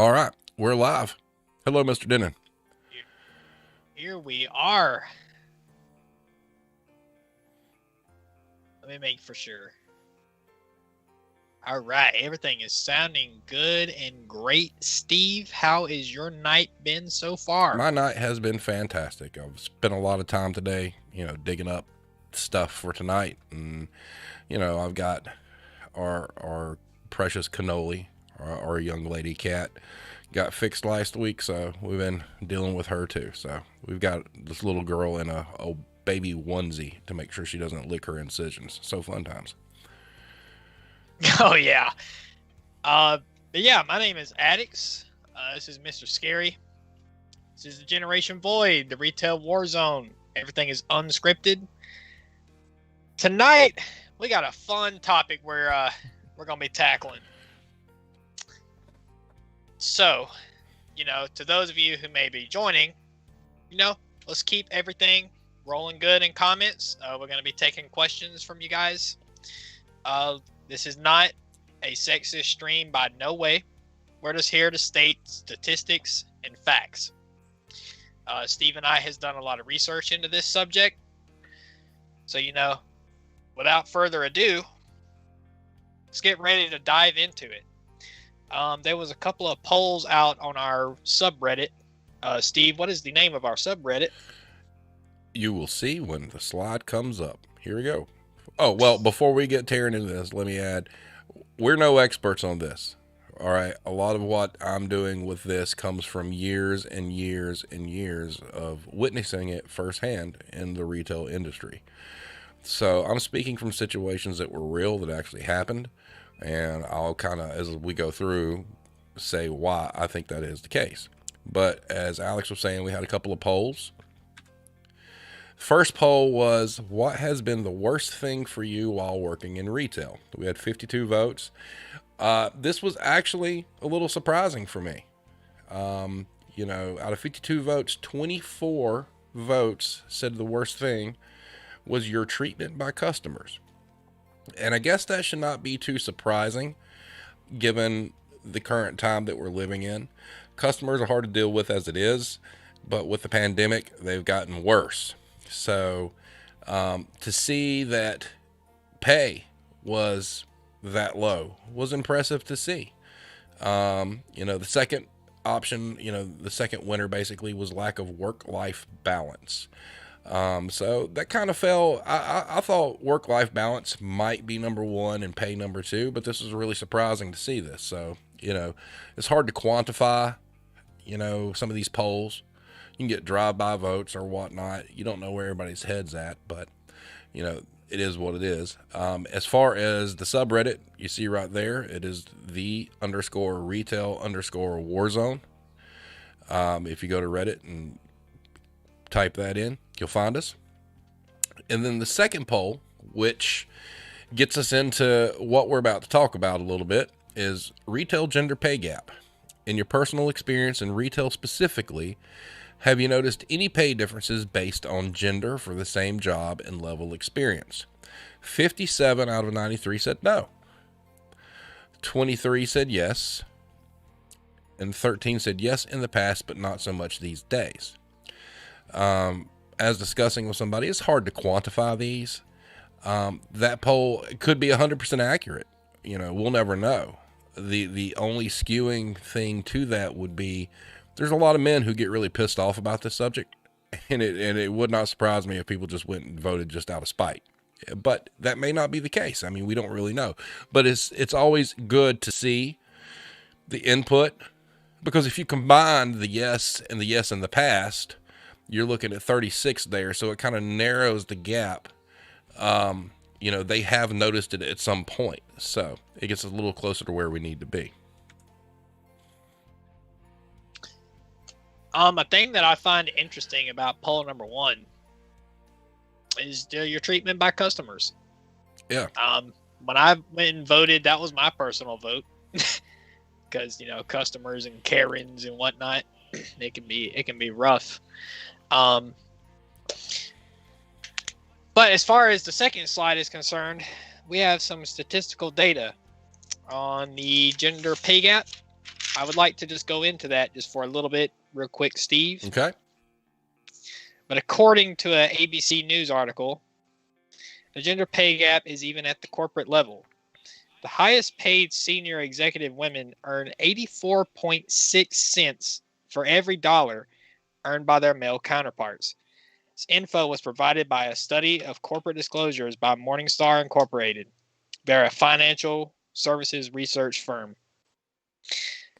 All right, we're live. Hello, Mr. Denon. Here we are. Let me make for sure. All right, everything is sounding good and great. Steve, how has your night been so far? My night has been fantastic. I've spent a lot of time today, digging up stuff for tonight, and I've got our precious cannoli, our young lady cat, got fixed last week, so we've been dealing with her too. So we've got this little girl in a baby onesie to make sure she doesn't lick her incisions. So fun times. Oh yeah. But yeah, my name is Addicts. This is Mr. Scary. This is the Generation Void, the retail war zone. Everything is unscripted. Tonight we got a fun topic we're gonna be tackling. So, to those of you who may be joining, let's keep everything rolling good in comments. We're going to be taking questions from you guys. This is not a sexist stream by no way. We're just here to state statistics and facts. Steve and I has done a lot of research into this subject. So, without further ado, let's get ready to dive into it. There was a couple of polls out on our subreddit. Steve, what is the name of our subreddit? You will see when the slide comes up. Here we go. Oh, well, before we get tearing into this, let me add, we're no experts on this. All right. A lot of what I'm doing with this comes from years and years and years of witnessing it firsthand in the retail industry. So I'm speaking from situations that were real, that actually happened. And I'll kind of, as we go through, say why I think that is the case. But as Alex was saying, we had a couple of polls. First poll was, what has been the worst thing for you while working in retail? We had 52 votes. This was actually a little surprising for me. Out of 52 votes, 24 votes said the worst thing was your treatment by customers. And I guess that should not be too surprising given the current time that we're living in. Customers are hard to deal with as it is, but with the pandemic, they've gotten worse. So to see that pay was that low was impressive to see. The second option, the second winner basically was lack of work-life balance. So that kind of fell. I thought work-life balance might be number one and pay number two, but this was really surprising to see this. So, it's hard to quantify, some of these polls. You can get drive-by votes or whatnot. You don't know where everybody's head's at, but, it is what it is. As far as the subreddit, you see right there, it is the_retail_warzone. If you go to Reddit and type that in, you'll find us. And then the second poll, which gets us into what we're about to talk about a little bit, is retail gender pay gap. In your personal experience in retail specifically, have you noticed any pay differences based on gender for the same job and level experience? 57 out of 93 said no. 23 said yes. And 13 said yes in the past, but not so much these days. As discussing with somebody, it's hard to quantify these. That poll could be 100% accurate. We'll never know. The only skewing thing to that would be there's a lot of men who get really pissed off about this subject, and it would not surprise me if people just went and voted just out of spite. But that may not be the case. I mean, we don't really know. But it's always good to see the input, because if you combine the yes and the past, you're looking at 36 there, so it kind of narrows the gap. They have noticed it at some point, so it gets a little closer to where we need to be. A thing that I find interesting about poll number one is your treatment by customers. Yeah. When I went and voted, that was my personal vote, because customers and Karens and whatnot, it can be rough. But as far as the second slide is concerned, we have some statistical data on the gender pay gap. I would like to just go into that just for a little bit real quick, Steve. Okay. But according to an ABC News article, the gender pay gap is even at the corporate level. The highest paid senior executive women earn 84.6 cents for every dollar earned by their male counterparts. This info was provided by a study of corporate disclosures by Morningstar Incorporated. They're a financial services research firm.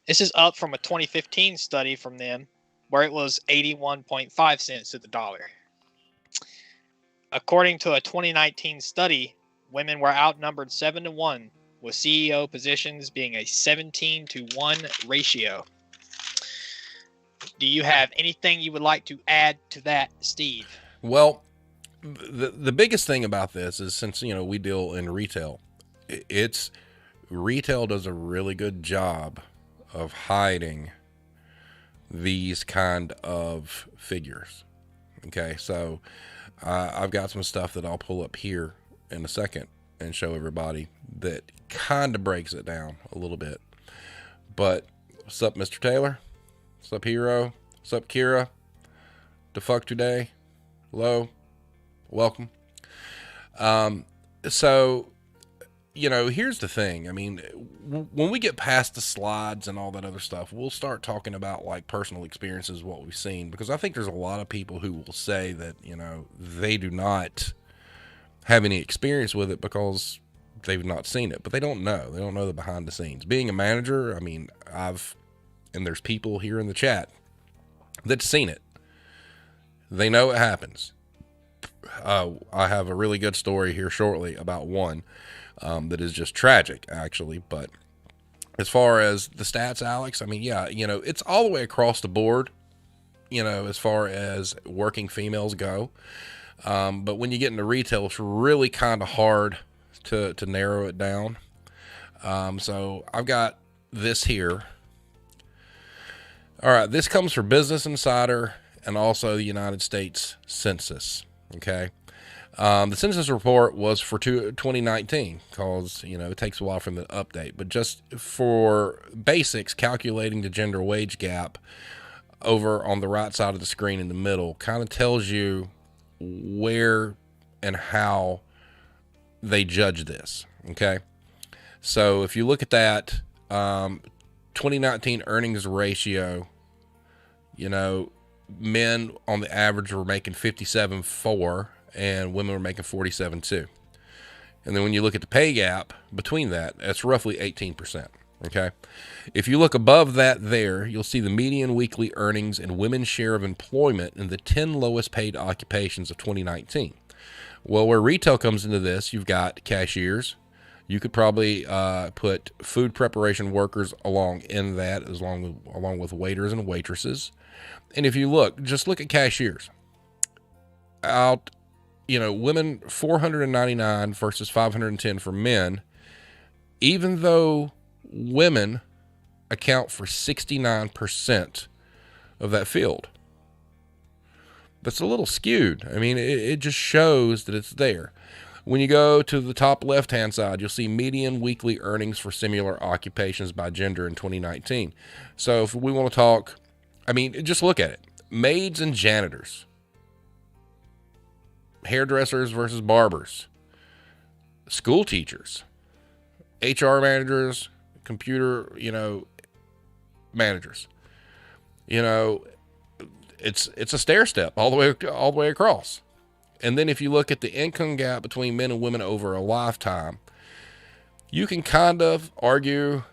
This is up from a 2015 study from them where it was 81.5 cents to the dollar. According to a 2019 study, women were outnumbered 7-1, with CEO positions being a 17-1 ratio. Do you have anything you would like to add to that, Steve? Well, the biggest thing about this is, since, you know, we deal in retail, retail does a really good job of hiding these kind of figures. Okay, so I've got some stuff that I'll pull up here in a second and show everybody that kind of breaks it down a little bit. But what's up, Mr. Taylor? What's up, Hero? What's up, Kira? The fuck today? Hello? Welcome. So, you know, here's the thing. I mean, when we get past the slides and all that other stuff, we'll start talking about like personal experiences, what we've seen, because I think there's a lot of people who will say that, you know, they do not have any experience with it because they've not seen it, but they don't know. They don't know the behind the scenes. Being a manager, I mean, and there's people here in the chat that's seen it. They know it happens. I have a really good story here shortly about one that is just tragic, actually. But as far as the stats, Alex, I mean, yeah, you know, it's all the way across the board, you know, as far as working females go. But when you get into retail, it's really kind of hard to narrow it down. So I've got this here. All right, this comes from Business Insider and also the United States Census. Okay. The census report was for 2019 because, you know, it takes a while for them to update. But just for basics, calculating the gender wage gap over on the right side of the screen in the middle kind of tells you where and how they judge this. Okay. So if you look at that, 2019 earnings ratio, you know, men on the average were making 57.4 and women were making 47.2. And then when you look at the pay gap between that, that's roughly 18%. Okay. If you look above that there, you'll see the median weekly earnings and women's share of employment in the 10 lowest paid occupations of 2019. Well, where retail comes into this, you've got cashiers. You could probably put food preparation workers along in that, along with waiters and waitresses. And if you just look at cashiers. You know, women 499 versus 510 for men, even though women account for 69% of that field. That's a little skewed. I mean, it just shows that it's there. When you go to the top left-hand side, you'll see median weekly earnings for similar occupations by gender in 2019. So if we want to talk, I mean, just look at it. Maids and janitors. Hairdressers versus barbers. School teachers. HR managers. Computer, you know, managers. You know, it's a stair step all the way across. And then if you look at the income gap between men and women over a lifetime, you can kind of argue,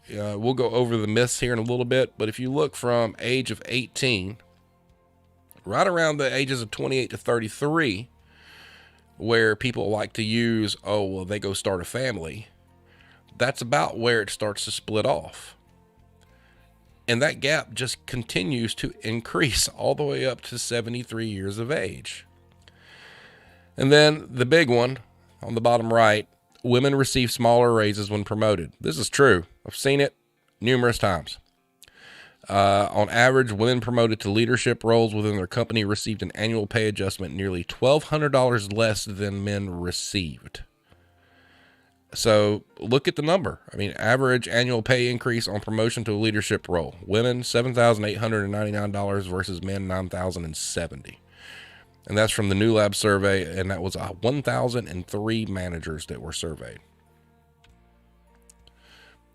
we'll go over the myths here in a little bit, but if you look from age of 18, right around the ages of 28 to 33, where people like to use, they go start a family, that's about where it starts to split off. And that gap just continues to increase all the way up to 73 years of age. And then the big one on the bottom right, women receive smaller raises when promoted. This is true. I've seen it numerous times. On average, women promoted to leadership roles within their company received an annual pay adjustment nearly $1,200 less than men received. So look at the number. I mean, average annual pay increase on promotion to a leadership role. Women, $7,899 versus men, $9,070. And that's from the New Lab survey, and that was 1,003 managers that were surveyed.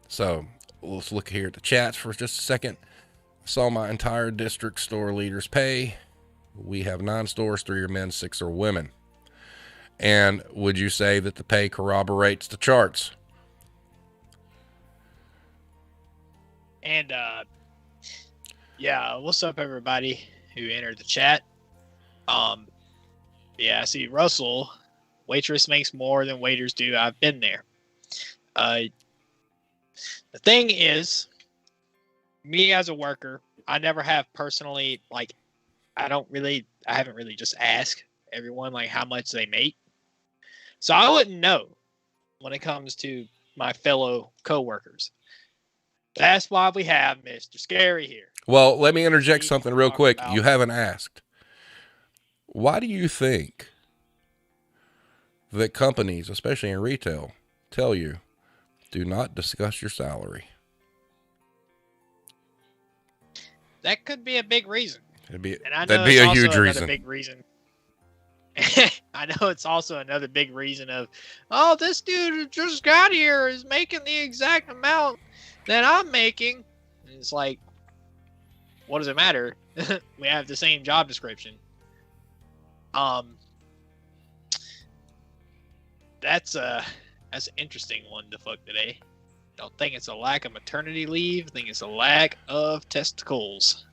So let's look here at the chats for just a second. I saw my entire district store leaders pay. We have 9 stores, 3 are men, 6 are women. And would you say that the pay corroborates the charts? And yeah, what's up, everybody who entered the chat? Yeah, I see Russell. Waitress makes more than waiters do. I've been there. The thing is, me as a worker, I never have personally, like, I haven't really just asked everyone like how much they make. So I wouldn't know when it comes to my fellow coworkers. That's why we have Mr. Scary here. Well, let me interject something real quick. You haven't asked. Why do you think that companies, especially in retail, tell you, do not discuss your salary? That could be a big reason. That'd be a huge reason. Big reason. I know it's also another big reason of, oh, this dude who just got here is making the exact amount that I'm making. And it's like, what does it matter? We have the same job description. That's an interesting one to fuck today. Don't think it's a lack of maternity leave. I think it's a lack of testicles.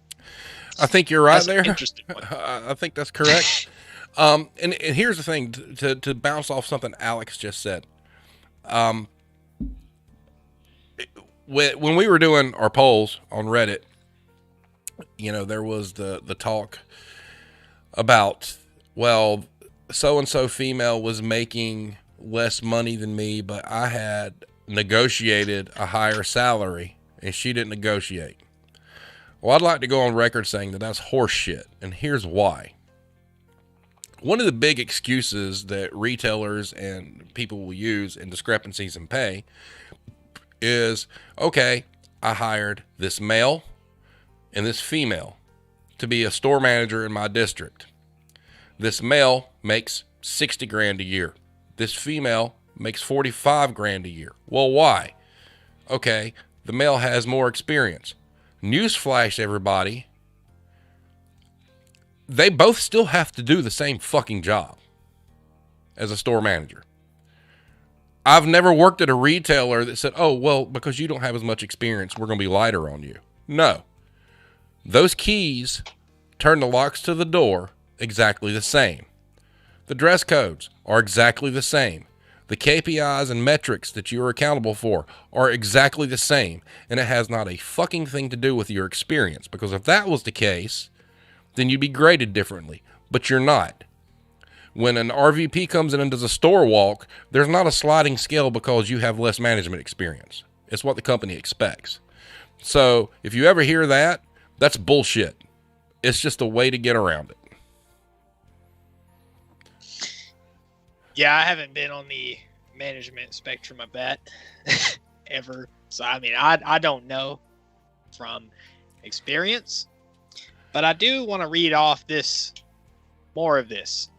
I think you're right. That's there. Interesting one. I think that's correct. And here's the thing, to bounce off something Alex just said. When we were doing our polls on Reddit, you know, there was the talk about, well, so-and-so female was making less money than me, but I had negotiated a higher salary and she didn't negotiate. Well, I'd like to go on record saying that that's horse shit, and here's why. One of the big excuses that retailers and people will use in discrepancies in pay is, okay, I hired this male and this female to be a store manager in my district. This male makes 60 grand a year. This female makes 45 grand a year. Well, why? Okay, the male has more experience. Newsflash, everybody. They both still have to do the same fucking job as a store manager. I've never worked at a retailer that said, oh, well, because you don't have as much experience, we're going to be lighter on you. No. Those keys turn the locks to the door exactly the same. The dress codes are exactly the same. The KPIs and metrics that you are accountable for are exactly the same. And it has not a fucking thing to do with your experience. Because if that was the case, then you'd be graded differently. But you're not. When an RVP comes in and does a store walk, there's not a sliding scale because you have less management experience. It's what the company expects. So if you ever hear that, that's bullshit. It's just a way to get around it. Yeah, I haven't been on the management spectrum of that ever. So, I mean, I don't know from experience, but I do want to read off more of this.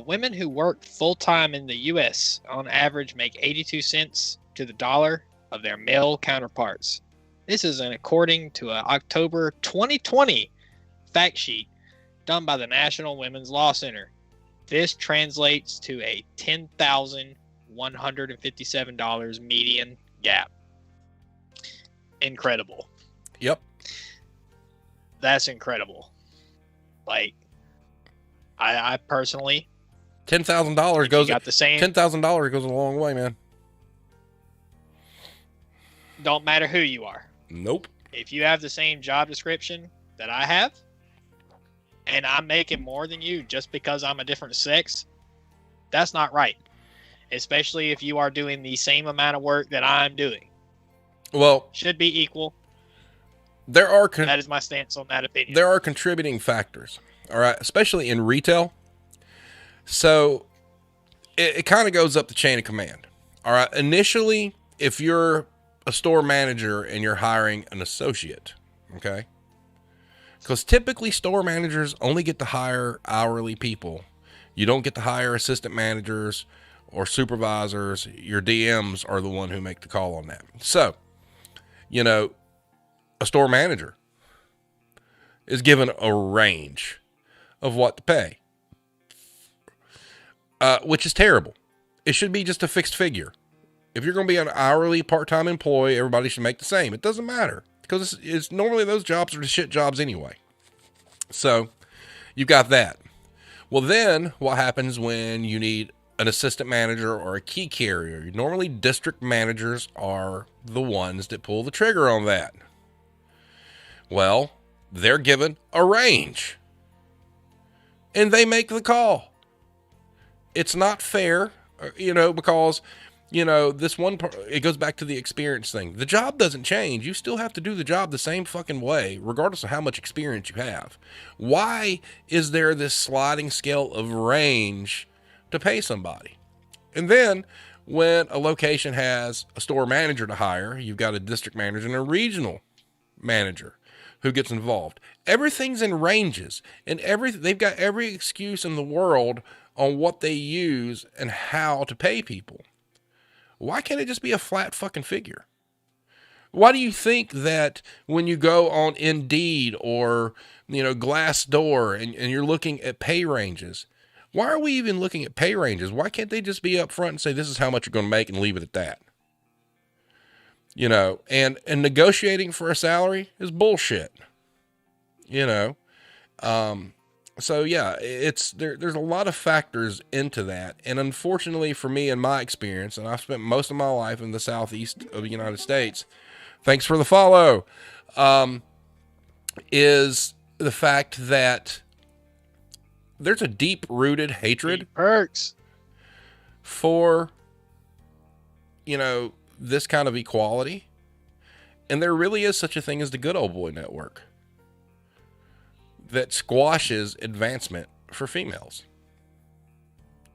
Women who work full-time in the U.S. on average make 82 cents to the dollar of their male counterparts. This is according to an October 2020 fact sheet done by the National Women's Law Center. This translates to a $10,157 median gap. Incredible. Yep. That's incredible. Like, I personally, $10,000 goes. Got the same. $10,000 goes a long way, man. Don't matter who you are. Nope. If you have the same job description that I have, and I'm making more than you just because I'm a different sex, that's not right. Especially if you are doing the same amount of work that I'm doing. Well, should be equal. That is my stance on that opinion. There are contributing factors, all right, especially in retail. So it kind of goes up the chain of command. All right. Initially, if you're a store manager and you're hiring an associate, okay? Because typically store managers only get to hire hourly people. You don't get to hire assistant managers or supervisors. Your DMs are the one who make the call on that. So, you know, a store manager is given a range of what to pay, which is terrible. It should be just a fixed figure. If you're going to be an hourly part-time employee, everybody should make the same. It doesn't matter because it's normally those jobs are the shit jobs anyway. So you've got that. Well, then what happens when you need an assistant manager or a key carrier? Normally district managers are the ones that pull the trigger on that. Well, they're given a range and they make the call. It's not fair, because, this one part, it goes back to the experience thing. The job doesn't change. You still have to do the job the same fucking way, regardless of how much experience you have. Why is there this sliding scale of range to pay somebody? And then when a location has a store manager to hire, you've got a district manager and a regional manager who gets involved. Everything's in ranges, and they've got every excuse in the world on what they use and how to pay people. Why can't it just be a flat fucking figure? Why do you think that when you go on Indeed or, Glassdoor and you're looking at pay ranges, why are we even looking at pay ranges? Why can't they just be up front and say, this is how much you're going to make and leave it at that? And negotiating for a salary is bullshit. So yeah, there's a lot of factors into that. And unfortunately for me, in my experience, and I've spent most of my life in the southeast of the United States, thanks for the follow, is the fact that there's a deep rooted hatred perks for, this kind of equality. And there really is such a thing as the good old boy network that squashes advancement for females.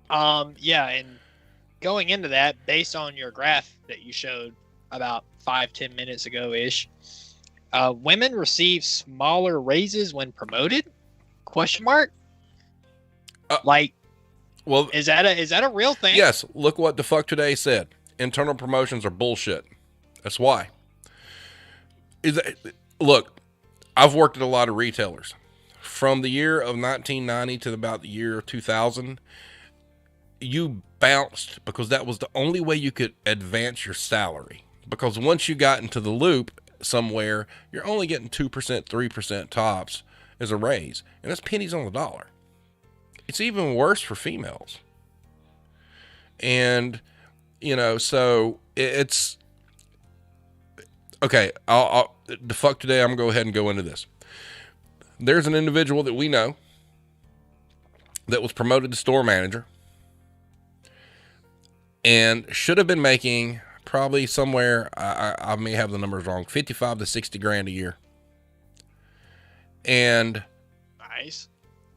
Yeah, and going into that, based on your graph that you showed about 5-10 minutes ago ish, women receive smaller raises when promoted? Question mark? Well, is that a real thing? Yes. Look what the fuck today said. Internal promotions are bullshit. That's why. Look, I've worked at a lot of retailers. From the year of 1990 to about the year of 2000, you bounced because that was the only way you could advance your salary. Because once you got into the loop somewhere, you're only getting 2%, 3% tops as a raise. And that's pennies on the dollar. It's even worse for females. And, so it's okay. The fuck today, I'm going to go ahead and go into this. There's an individual that we know that was promoted to store manager and should have been making probably somewhere, I may have the numbers wrong, 55 to 60 grand a year. And nice.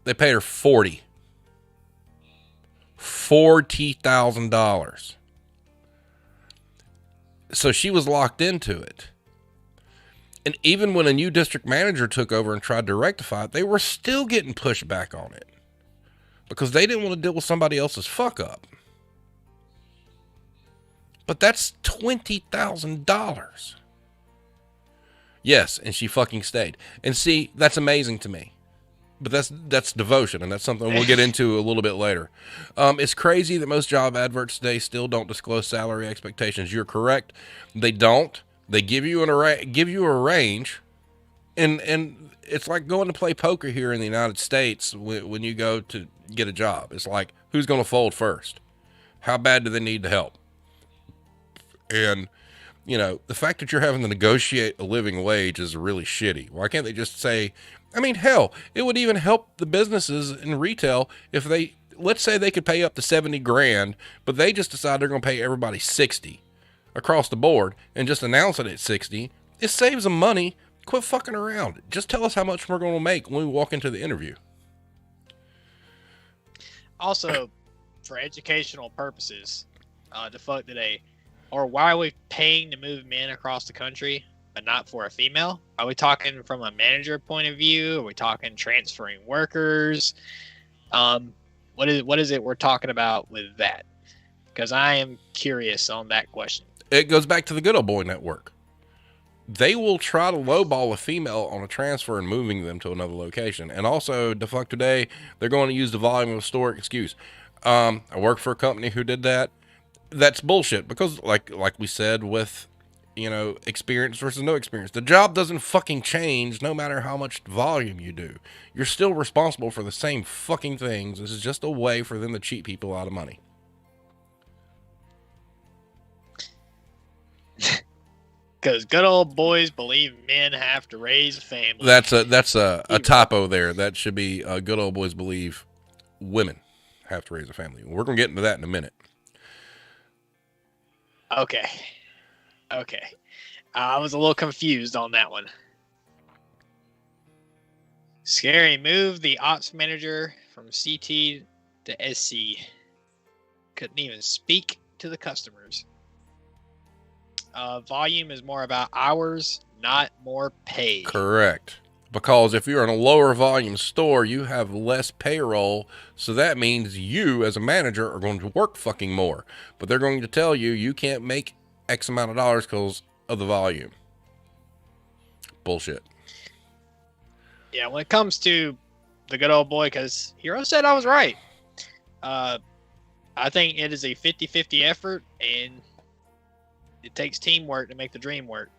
They paid her $40,000. So she was locked into it. And even when a new district manager took over and tried to rectify it, they were still getting pushed back on it because they didn't want to deal with somebody else's fuck up. But that's $20,000. Yes, and she fucking stayed. And see, that's amazing to me. But that's devotion, and that's something we'll get into a little bit later. It's crazy that most job adverts today still don't disclose salary expectations. You're correct. They don't. They give you a range, and it's like going to play poker here in the United States when you go to get a job. It's like, who's going to fold first? How bad do they need the help? And, the fact that you're having to negotiate a living wage is really shitty. Why can't they just say, hell, it would even help the businesses in retail if let's say they could pay up to 70 grand, but they just decide they're going to pay everybody 60 across the board and just announce it at 60. It saves them money. Quit fucking around. Just tell us how much we're going to make when we walk into the interview. Also, for educational purposes, defunct today, or why are we paying to move men across the country, but not for a female? Are we talking from a manager point of view? Are we talking transferring workers? What is it we're talking about with that? Because I am curious on that question. It goes back to the good old boy network. They will try to lowball a female on a transfer and moving them to another location. And also, defunct today, they're going to use the volume of a store excuse. I worked for a company who did that. That's bullshit, because like we said with, experience versus no experience, the job doesn't fucking change no matter how much volume you do. You're still responsible for the same fucking things. This is just a way for them to cheat people out of money. Because good old boys believe men have to raise a family. That's a typo there. That should be good old boys believe women have to raise a family. We're going to get into that in a minute. Okay. I was a little confused on that one. Scary move the ops manager from CT to SC. Couldn't even speak to the customers. Volume is more about hours, not more pay. Correct. Because if you're in a lower volume store, you have less payroll. So that means you as a manager are going to work fucking more. But they're going to tell you you can't make X amount of dollars because of the volume. Bullshit. Yeah, when it comes to the good old boy, because Hero said I was right. I think it is a 50-50 effort, and it takes teamwork to make the dream work.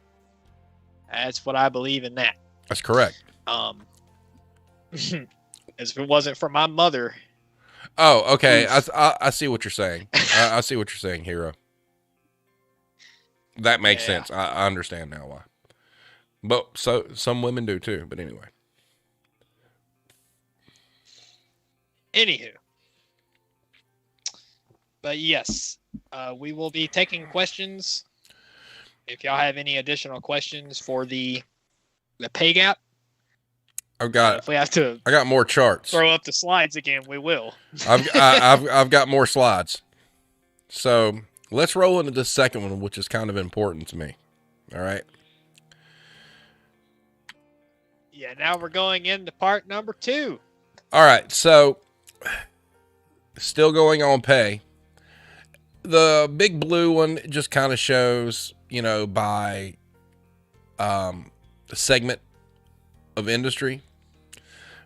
That's what I believe in that. That's correct. As if it wasn't for my mother. Oh, okay. I see what you're saying. I see what you're saying, Hero. That makes sense. I understand now why. But so some women do too. But anyway. Anywho. But yes, we will be taking questions. If y'all have any additional questions for the pay gap, I've got. if we have to, I got more charts. throw up the slides again, we will. I've got more slides. So let's roll into the second one, which is kind of important to me. All right. Yeah. Now we're going into part number 2. All right. So still going on pay. The big blue one just kind of shows, by segment of industry.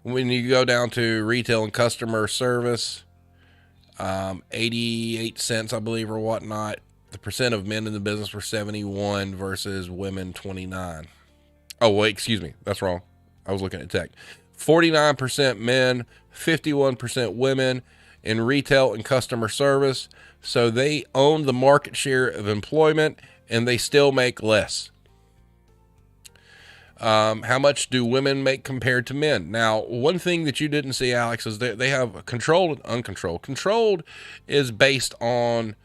When you go down to retail and customer service, 88 cents, I believe, or whatnot. The percent of men in the business were 71 versus women 29. Oh, wait, excuse me. That's wrong. I was looking at tech. 49% men, 51% women in retail and customer service. So they own the market share of employment, and they still make less. How much do women make compared to men? Now, one thing that you didn't see, Alex, is that they have controlled and uncontrolled. Controlled is based on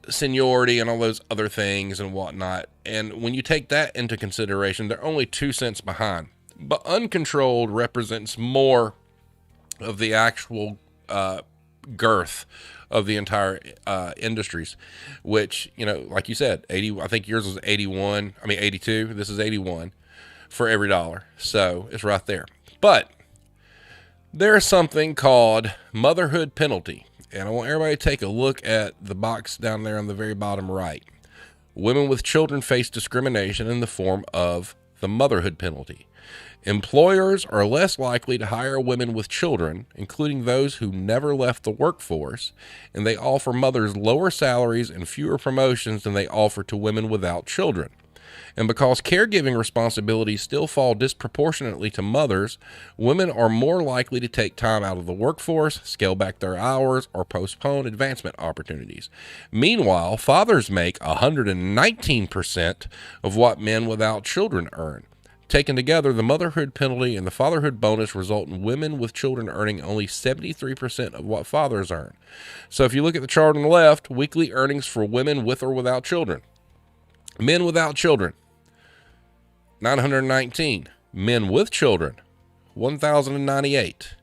seniority and all those other things and whatnot. And when you take that into consideration, they're only 2 cents behind. But uncontrolled represents more of the actual girth of the entire industries, which, like you said, 80, I think yours was 82. This is 81 for every dollar. So it's right there. But there's something called Motherhood Penalty. And I want everybody to take a look at the box down there on the very bottom right. Women with children face discrimination in the form of the Motherhood Penalty. Employers are less likely to hire women with children, including those who never left the workforce, and they offer mothers lower salaries and fewer promotions than they offer to women without children. And because caregiving responsibilities still fall disproportionately to mothers, women are more likely to take time out of the workforce, scale back their hours, or postpone advancement opportunities. Meanwhile, fathers make 119% of what men without children earn. Taken together, the motherhood penalty and the fatherhood bonus result in women with children earning only 73% of what fathers earn. So if you look at the chart on the left, weekly earnings for women with or without children. Men without children, 919. Men with children, 1,098.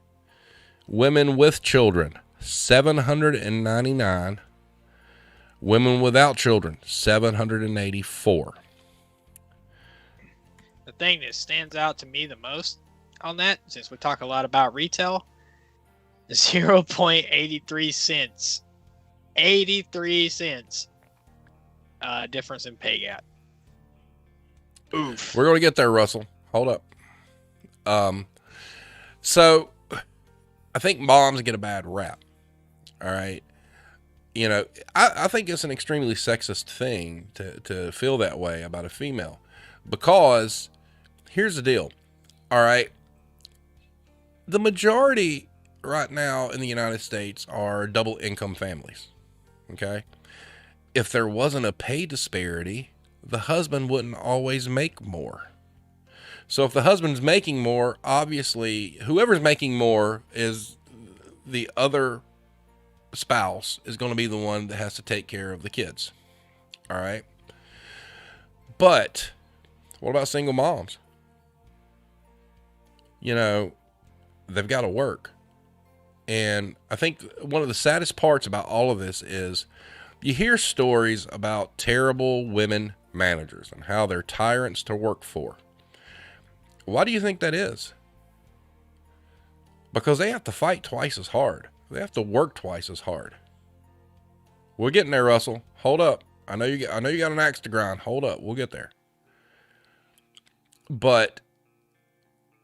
Women with children, 799. Women without children, 784. The thing that stands out to me the most on that, since we talk a lot about retail, 0.83 cents. 83 cents difference in pay gap. Oof. We're going to get there, Russell. Hold up. So I think moms get a bad rap. All right. You know, I think it's an extremely sexist thing to feel that way about a female, because here's the deal. All right. The majority right now in the United States are double income families. Okay. If there wasn't a pay disparity, the husband wouldn't always make more. So if the husband's making more, obviously whoever's making more is the other spouse is going to be the one that has to take care of the kids. All right. But what about single moms? You know, they've got to work. And I think one of the saddest parts about all of this is you hear stories about terrible women managers and how they're tyrants to work for. Why do you think that is? Because they have to fight twice as hard. They have to work twice as hard. We're getting there, Russell. Hold up. I know you got an axe to grind. Hold up. We'll get there. But,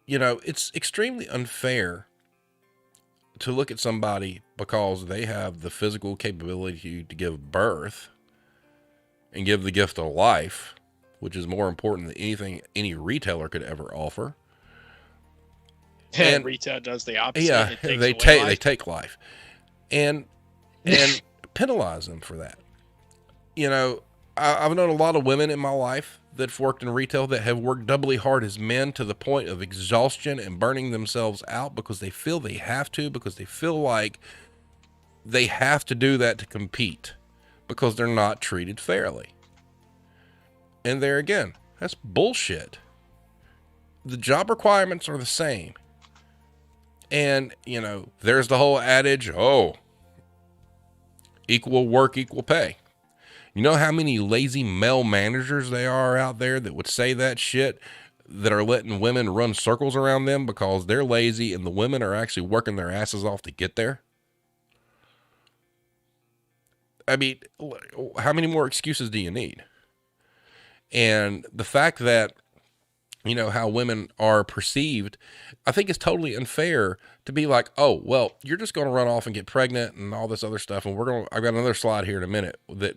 you know, it's extremely unfair to look at somebody because they have the physical capability to give birth and give the gift of life, which is more important than anything any retailer could ever offer. And retail does the opposite. Yeah, they take life and penalize them for that. You know, I've known a lot of women in my life that've worked in retail that have worked doubly hard as men to the point of exhaustion and burning themselves out because they feel they have to, because they feel like they have to do that to compete because they're not treated fairly. And there again, that's bullshit. The job requirements are the same. And, you know, there's the whole adage, equal work, equal pay. You know how many lazy male managers there are out there that would say that shit, that are letting women run circles around them because they're lazy and the women are actually working their asses off to get there? I mean, how many more excuses do you need? And the fact that, you know, how women are perceived, I think it's totally unfair to be like, oh, well, you're just going to run off and get pregnant and all this other stuff. And I've got another slide here in a minute that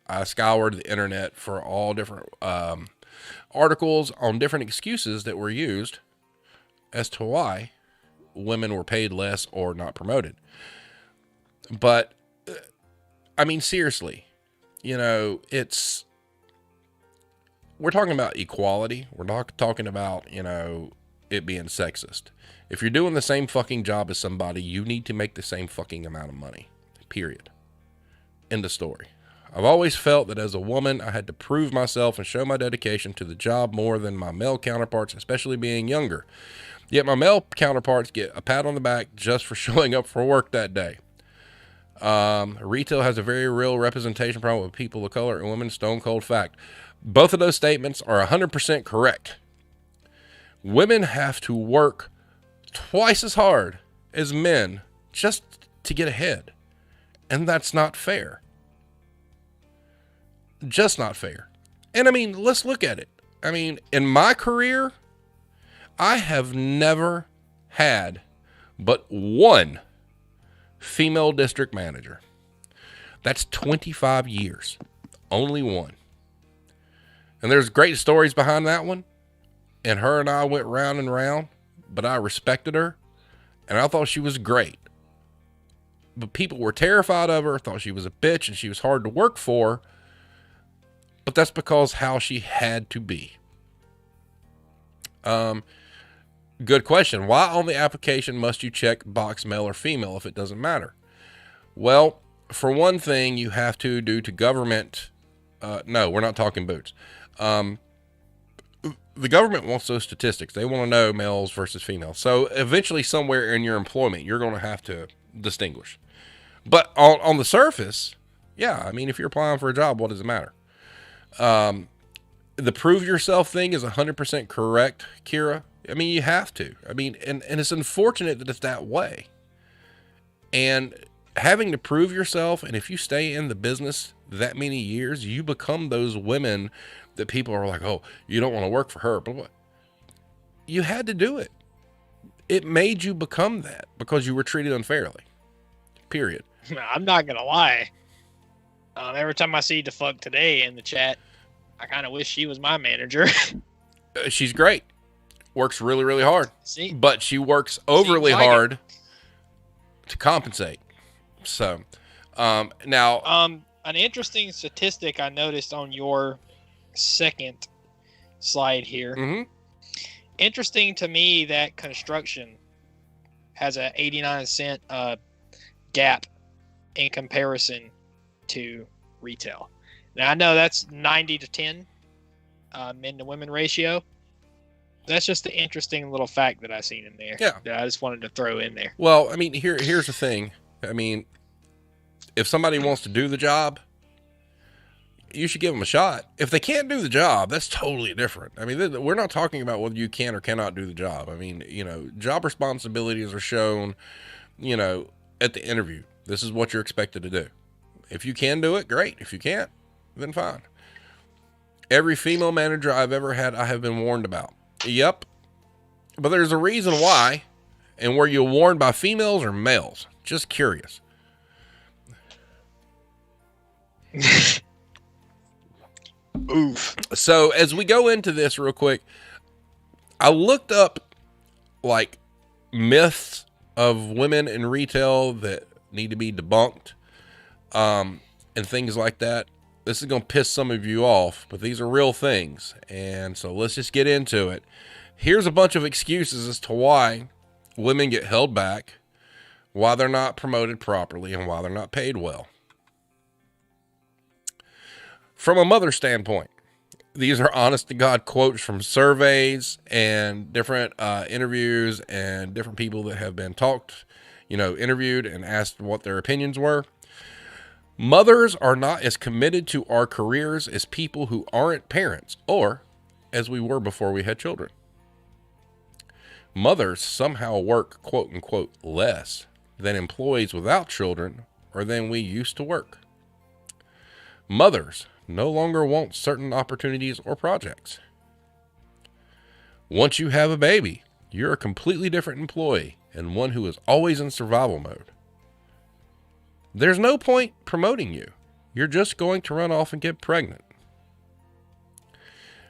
I scoured the internet for all different articles on different excuses that were used as to why women were paid less or not promoted. But I mean, seriously, you know, we're talking about equality. We're not talking about, you know, it being sexist. If you're doing the same fucking job as somebody, you need to make the same fucking amount of money. Period. End of story. I've always felt that as a woman, I had to prove myself and show my dedication to the job more than my male counterparts, especially being younger. Yet my male counterparts get a pat on the back just for showing up for work that day. Retail has a very real representation problem with people of color and women. Stone cold fact. Both of those statements are 100% correct. Women have to work twice as hard as men just to get ahead. And that's not fair. Just not fair. And I mean, let's look at it. I mean, in my career, I have never had but one female district manager. That's 25 years. Only one. And there's great stories behind that one. And her and I went round and round, but I respected her and I thought she was great. But people were terrified of her, thought she was a bitch and she was hard to work for. But that's because how she had to be. Good question. Why on the application must you check box male or female if it doesn't matter? Well, for one thing, you have to due to government. No, we're not talking boots. The government wants those statistics. They want to know males versus females. So eventually somewhere in your employment, you're going to have to distinguish. But on the surface, yeah, I mean, if you're applying for a job, what does it matter? The prove yourself thing is 100% correct, Kira. I mean, you have to. I mean, and it's unfortunate that it's that way. And having to prove yourself, and if you stay in the business that many years, you become those women that people are like, oh, you don't want to work for her. But you had to do it. It made you become that because you were treated unfairly. Period. I'm not gonna lie. Every time I see the fuck today in the chat, I kind of wish she was my manager. She's great. Works really, really hard. See? But she works overly hard to compensate. So, now... an interesting statistic I noticed on your second slide here. Mm-hmm. Interesting to me that construction has a 89-cent gap in comparison to retail. Now I know that's 90 to 10 men to women ratio. That's just an interesting little fact that I seen in there. Yeah. That I just wanted to throw in there. Well, I mean, here's the thing. I mean, if somebody wants to do the job, you should give them a shot. If they can't do the job, that's totally different. I mean, we're not talking about whether you can or cannot do the job. I mean, job responsibilities are shown, at the interview. This is what you're expected to do. If you can do it, great. If you can't, then fine. Every female manager I've ever had, I have been warned about. Yep. But there's a reason why. And were you warned by females or males? Just curious. Oof. So as we go into this real quick, I looked up like myths of women in retail that need to be debunked, and things like that. This is going to piss some of you off, but these are real things. And so let's just get into it. Here's a bunch of excuses as to why women get held back, why they're not promoted properly, and why they're not paid well. From a mother standpoint, these are honest to God quotes from surveys and different interviews and different people that have been interviewed and asked what their opinions were. Mothers are not as committed to our careers as people who aren't parents or as we were before we had children. Mothers somehow work, quote unquote, less than employees without children or than we used to work. Mothers no longer want certain opportunities or projects. Once you have a baby, you're a completely different employee and one who is always in survival mode. There's no point promoting you. You're just going to run off and get pregnant.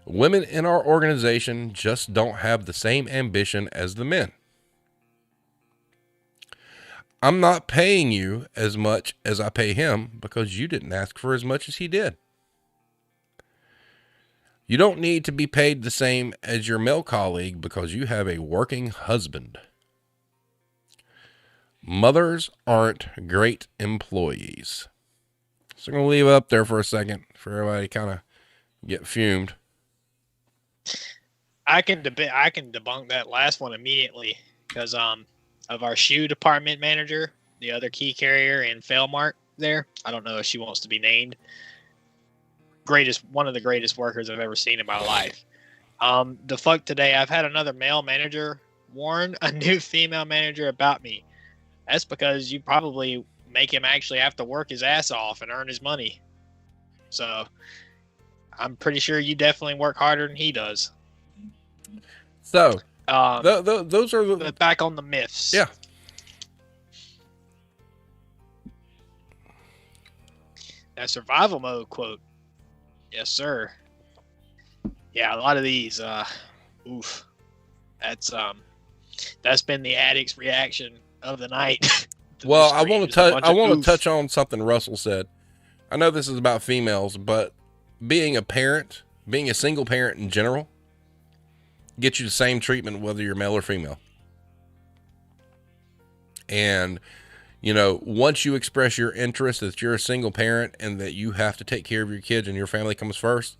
Women in our organization just don't have the same ambition as the men. I'm not paying you as much as I pay him because you didn't ask for as much as he did. You don't need to be paid the same as your male colleague because you have a working husband. Mothers aren't great employees. So I'm going to leave it up there for a second for everybody to kind of get fumed. I can debunk that last one immediately because of our shoe department manager, the other key carrier in Failmart there. I don't know if she wants to be named. One of the greatest workers I've ever seen in my life. The fuck today, I've had another male manager warn a new female manager about me. That's because you probably make him actually have to work his ass off and earn his money. So I'm pretty sure you definitely work harder than he does. So those are back on the myths. Yeah. That survival mode quote. Yes, sir. Yeah, a lot of these. Oof. That's been the addict's reaction of the night. Well, I want to touch on something Russell said. I know this is about females, but being a parent, being a single parent in general, gets you the same treatment whether you're male or female. And, once you express your interest that you're a single parent and that you have to take care of your kids and your family comes first,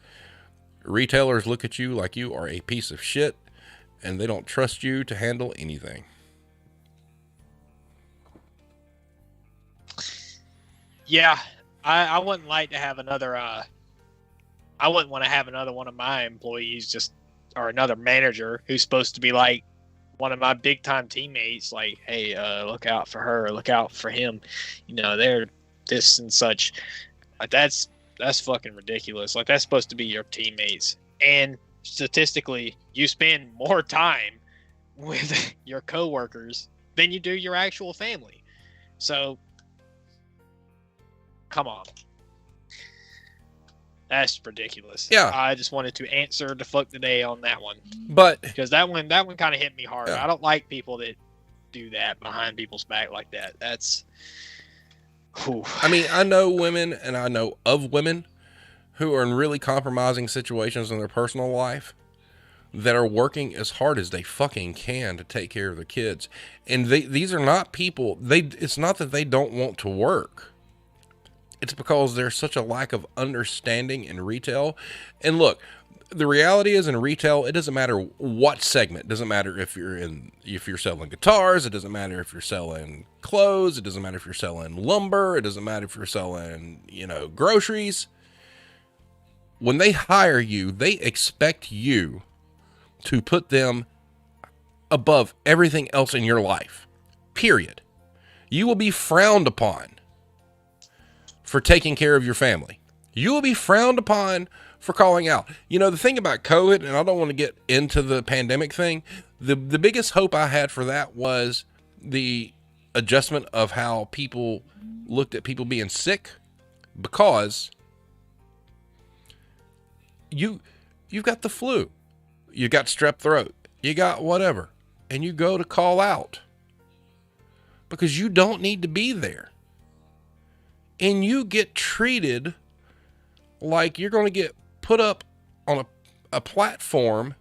retailers look at you like you are a piece of shit and they don't trust you to handle anything. Yeah, I wouldn't like to have another. I wouldn't want to have another one of my employees just, or another manager who's supposed to be like one of my big time teammates. Like, hey, look out for her, look out for him. You know, they're this and such. Like, that's fucking ridiculous. Like, that's supposed to be your teammates, and statistically, you spend more time with your coworkers than you do your actual family. So, come on. That's ridiculous. Yeah. I just wanted to answer the fuck today on that one. But because that one kind of hit me hard. Yeah. I don't like people that do that behind people's back like that. That's whew. I mean, I know women and I know of women who are in really compromising situations in their personal life that are working as hard as they fucking can to take care of their kids. And these are not people, it's not that they don't want to work. It's because there's such a lack of understanding in retail. And look, the reality is in retail, it doesn't matter what segment. It doesn't matter if you're selling guitars. It doesn't matter if you're selling clothes. It doesn't matter if you're selling lumber. It doesn't matter if you're selling, groceries. When they hire you, they expect you to put them above everything else in your life. Period. You will be frowned upon for taking care of your family. You will be frowned upon for calling out. The thing about COVID, and I don't want to get into the pandemic thing, the biggest hope I had for that was the adjustment of how people looked at people being sick, because you've got the flu, you got strep throat, you got whatever, and you go to call out because you don't need to be there. And you get treated like you're going to get put up on a platform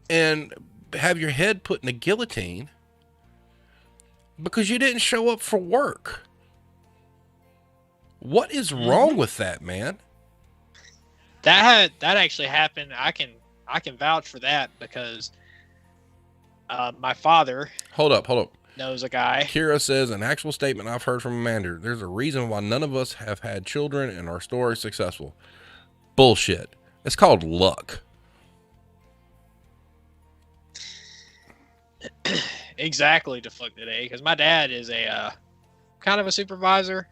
and have your head put in a guillotine because you didn't show up for work. What is wrong with that, man? That actually happened. I can vouch for that because my father. Hold up. Knows a guy. Kira says, an actual statement I've heard from Amanda. There's a reason why none of us have had children and our story is successful. Bullshit. It's called luck. Exactly, the fuck today. Because my dad is a kind of a supervisor,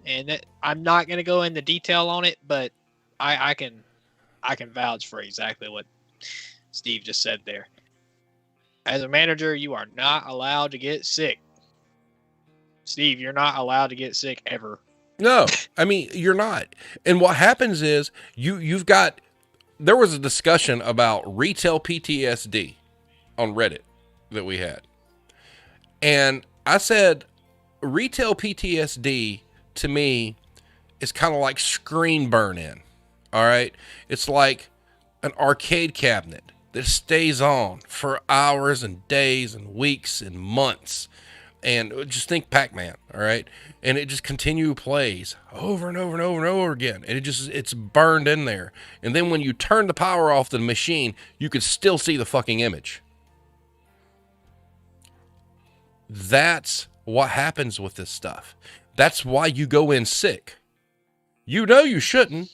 and I'm not gonna go into detail on it, but I can vouch for exactly what Steve just said there. As a manager, you are not allowed to get sick. Steve, you're not allowed to get sick ever. No, I mean, you're not. And what happens is there was a discussion about retail PTSD on Reddit that we had. And I said, retail PTSD to me is kind of like screen burn-in. All right. It's like an arcade cabinet that stays on for hours and days and weeks and months. And just think Pac-Man, all right? And it just continually plays over and over and over and over again. And it's burned in there. And then when you turn the power off the machine, you can still see the fucking image. That's what happens with this stuff. That's why you go in sick. You know you shouldn't,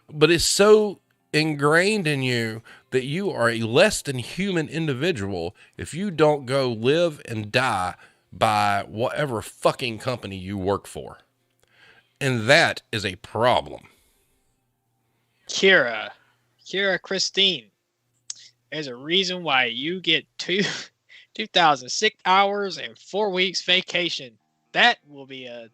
but it's so ingrained in you that you are a less than human individual if you don't go live and die by whatever fucking company you work for. And that is a problem. Kira Christine, there's a reason why you get 2,006 hours and 4 weeks vacation. That will be a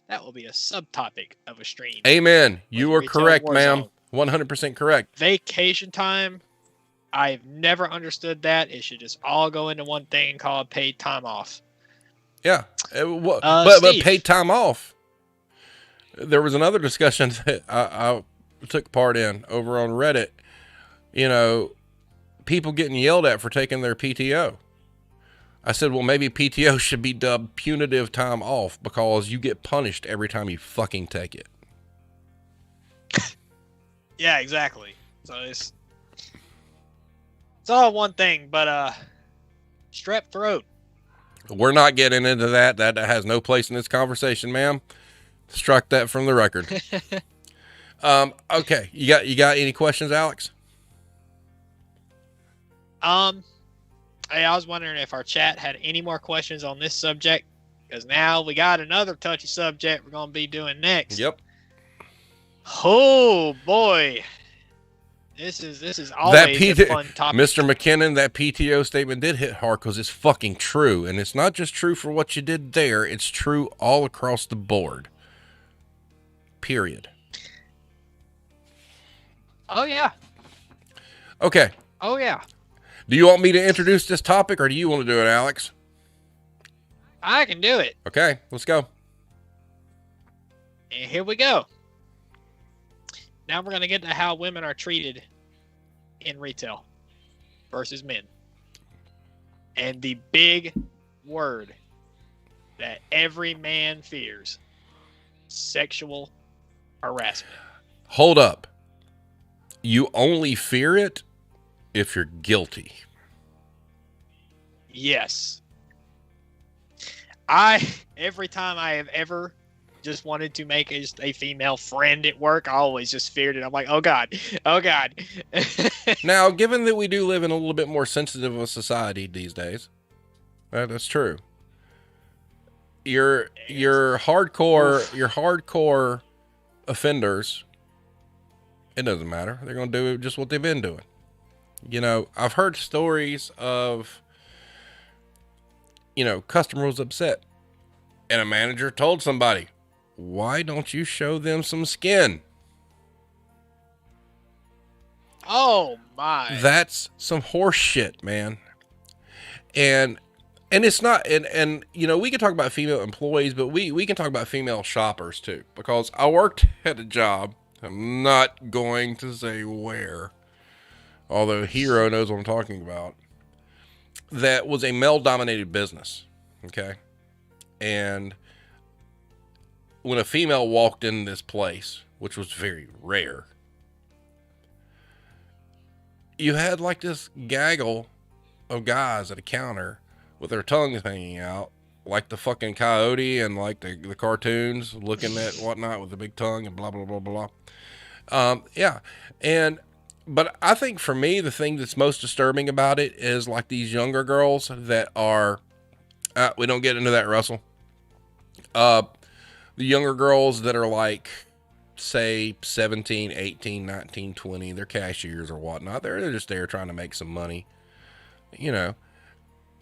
subtopic of a stream. Amen. You are correct, ma'am. 100% correct. Vacation time, I've never understood that. It should just all go into one thing called paid time off. Yeah. But paid time off. There was another discussion that I took part in over on Reddit. People getting yelled at for taking their PTO. I said, well, maybe PTO should be dubbed punitive time off because you get punished every time you fucking take it. Yeah, exactly. So it's all one thing, but strep throat. We're not getting into that. That has no place in this conversation, ma'am. Struck that from the record. Okay. You got any questions, Alex? Hey, I was wondering if our chat had any more questions on this subject, because now we got another touchy subject we're going to be doing next. Yep. Oh boy, this is always a fun topic. Mr. McKinnon, that PTO statement did hit hard because it's fucking true, and it's not just true for what you did there; it's true all across the board. Period. Oh yeah. Okay. Oh yeah. Do you want me to introduce this topic, or do you want to do it, Alex? I can do it. Okay, let's go. And here we go. Now we're going to get to how women are treated in retail versus men. And the big word that every man fears: sexual harassment. Hold up. You only fear it if you're guilty. Yes. Every time I have ever just wanted to make just a female friend at work, I always just feared it. I'm like, oh God. Now, given that we do live in a little bit more sensitive of a society these days, that's true. Your hardcore offenders, it doesn't matter. They're going to do just what they've been doing. You know, I've heard stories of, customer was upset and a manager told somebody, why don't you show them some skin? Oh my. That's some horse shit, man. And it's not, and we can talk about female employees, but we can talk about female shoppers too, because I worked at a job, I'm not going to say where, although Hero knows what I'm talking about, that was a male-dominated business, okay? And when a female walked in this place, which was very rare, you had like this gaggle of guys at a counter with their tongues hanging out, like the fucking coyote and like the cartoons, looking at whatnot with the big tongue and blah, blah, blah, blah, blah. Yeah. But I think for me, the thing that's most disturbing about it is like these younger girls that are, we don't get into that, Russell. The younger girls that are like, say 17, 18, 19, 20, they're cashiers or whatnot. They're just there trying to make some money, and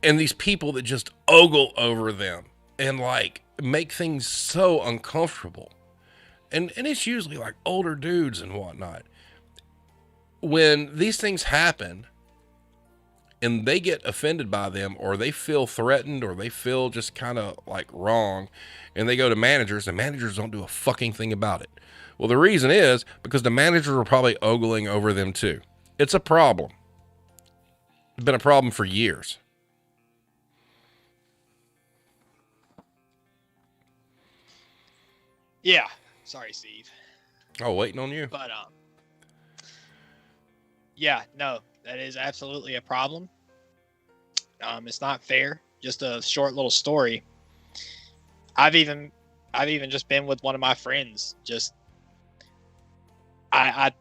these people that just ogle over them and like make things so uncomfortable. And it's usually like older dudes and whatnot. When these things happen and they get offended by them, or they feel threatened, or they feel just kind of like wrong, and they go to managers, and managers don't do a fucking thing about it. Well, the reason is because the managers are probably ogling over them too. It's a problem. It's been a problem for years. Yeah. Sorry, Steve. Oh, waiting on you. But yeah, no, that is absolutely a problem. It's not fair. Just a short little story. I've even just been with one of my friends. Just I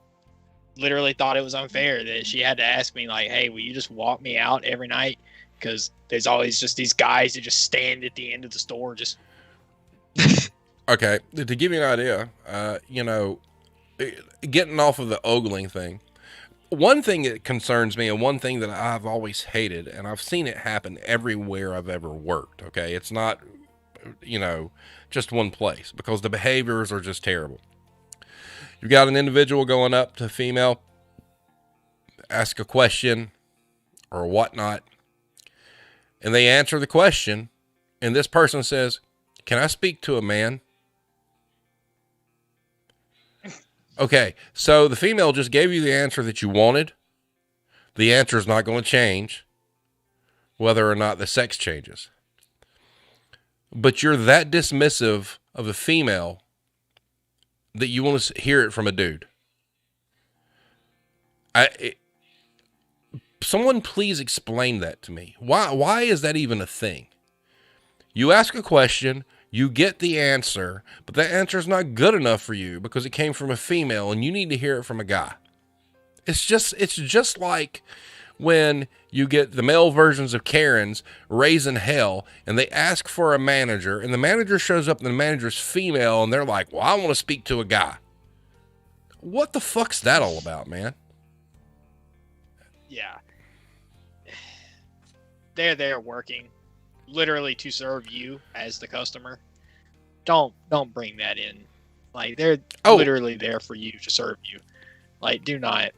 literally thought it was unfair that she had to ask me like, "Hey, will you just walk me out every night?" Because there's always just these guys that just stand at the end of the store just. Okay, to give you an idea, getting off of the ogling thing, one thing that concerns me and one thing that I've always hated, and I've seen it happen everywhere I've ever worked, okay? It's not, just one place, because the behaviors are just terrible. You've got an individual going up to a female, ask a question or whatnot, and they answer the question, and this person says, "Can I speak to a man?" Okay, so the female just gave you the answer that you wanted. The answer is not going to change whether or not the sex changes. But you're that dismissive of a female that you want to hear it from a dude. Someone please explain that to me. Why is that even a thing? You ask a question, you get the answer, but that answer is not good enough for you because it came from a female and you need to hear it from a guy. It's just like when you get the male versions of Karens raising hell and they ask for a manager and the manager shows up and the manager's female and they're like, well, I want to speak to a guy. What the fuck's that all about, man? Yeah. They're there working literally to serve you as the customer. Don't bring that in. Like, they're literally there for you to serve you. Like, do not.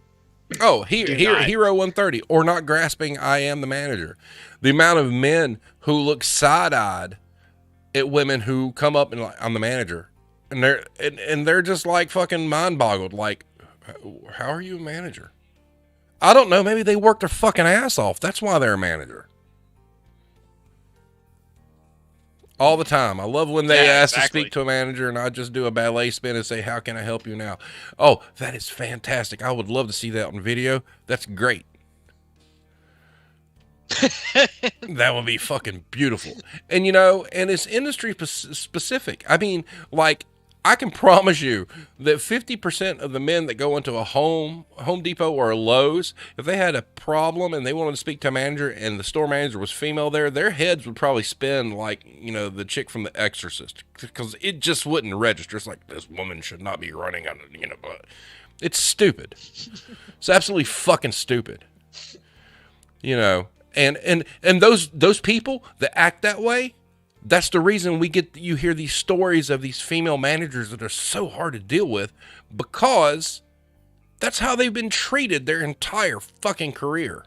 Oh, Hero 130, or not grasping I am the manager. The amount of men who look side-eyed at women who come up and like, I'm the manager. And they're just like fucking mind-boggled. Like, how are you a manager? I don't know. Maybe they work their fucking ass off. That's why they're a manager. All the time. I love when they ask to speak to a manager and I just do a ballet spin and say, how can I help you now? Oh, that is fantastic. I would love to see that on video. That's great. That would be fucking beautiful. And, you know, and it's industry specific. I mean, like, I can promise you that 50% of the men that go into a Home Depot or a Lowe's, if they had a problem and they wanted to speak to a manager and the store manager was female there, their heads would probably spin like, you know, the chick from The Exorcist, because it just wouldn't register. It's like, this woman should not be running on, you know, but it's stupid. It's absolutely fucking stupid. You know, and those people that act that way, that's the reason you hear these stories of these female managers that are so hard to deal with, because that's how they've been treated their entire fucking career.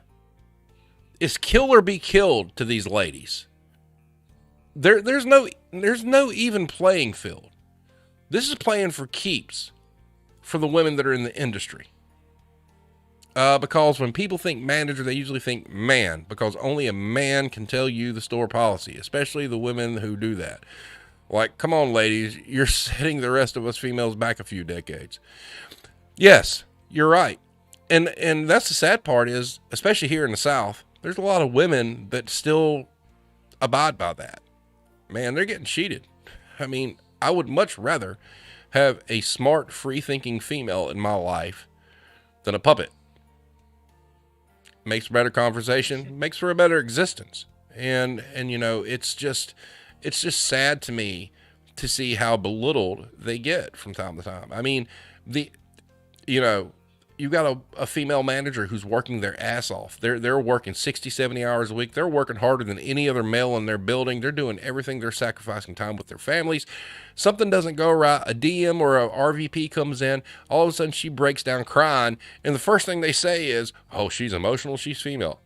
It's kill or be killed to these ladies. There's no even playing field. This is playing for keeps for the women that are in the industry. Because when people think manager, they usually think man, because only a man can tell you the store policy, especially the women who do that. Like, come on, ladies, you're setting the rest of us females back a few decades. Yes, you're right. And that's the sad part is, especially here in the South, there's a lot of women that still abide by that. Man, they're getting cheated. I mean, I would much rather have a smart, free-thinking female in my life than a puppet. Makes for better conversation, makes for a better existence. And you know, it's just sad to me to see how belittled they get from time to time. I mean, you know, you got a female manager who's working their ass off. They're working 60, 70 hours a week. They're working harder than any other male in their building. They're doing everything. They're sacrificing time with their families. Something doesn't go right. A DM or a RVP comes in. All of a sudden she breaks down crying. And the first thing they say is, oh, she's emotional. She's female.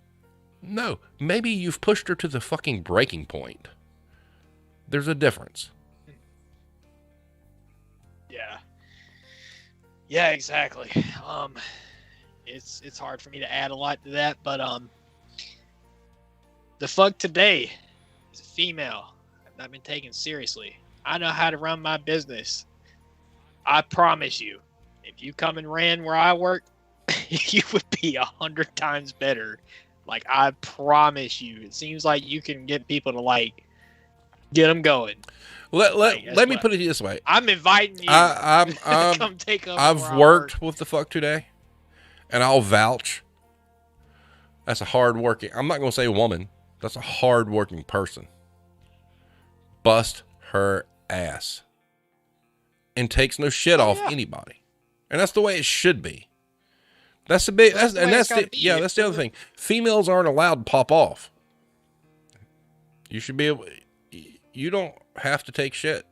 No, maybe you've pushed her to the fucking breaking point. There's a difference. Yeah. Yeah, exactly. It's hard for me to add a lot to that, but the fuck today is a female. I've not been taken seriously. I know how to run my business. I promise you, if you come and ran where I work, you would be 100 times better. Like, I promise you. It seems like you can get people to, like, get them going. Let me put it this way. I'm inviting you to come take over. I've worked with the fuck today, and I'll vouch. That's a hard-working, I'm not going to say woman. That's a hard-working person. Bust her ass. And takes no shit off anybody. And that's the way it should be. That's the other thing. Females aren't allowed to pop off. You should be able, you don't have to take shit.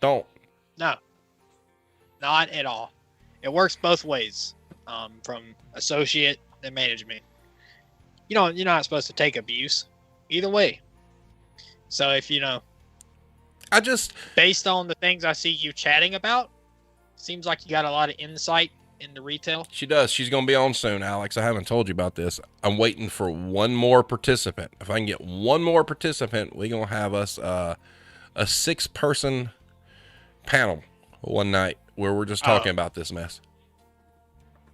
Don't. No. Not at all. It works both ways. From associate and management. You're not supposed to take abuse. Either way. So if based on the things I see you chatting about, seems like you got a lot of insight into retail. She does. She's going to be on soon, Alex. I haven't told you about this. I'm waiting for one more participant. If I can get one more participant, we're going to have us a 6-person panel one night where we're just talking about this mess.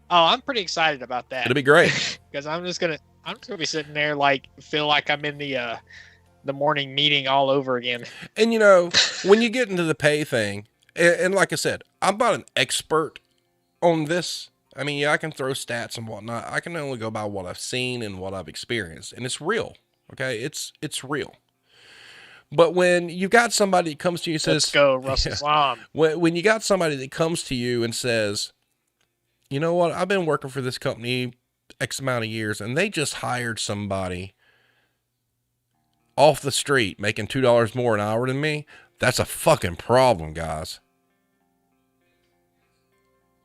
Oh, I'm pretty excited about that. It'll be great. Because I'm just gonna be sitting there, like, feel like I'm in the the morning meeting all over again. And when you get into the pay thing, and like I said, I'm not an expert on this. I mean, yeah, I can throw stats and whatnot. I can only go by what I've seen and what I've experienced, and it's real. Okay, it's real. But when you got somebody that comes to you and says, "Let's go, Russell Slom." When you got somebody that comes to you and says, you know what, I've been working for this company X amount of years, and they just hired somebody off the street making $2 more an hour than me, that's a fucking problem, guys.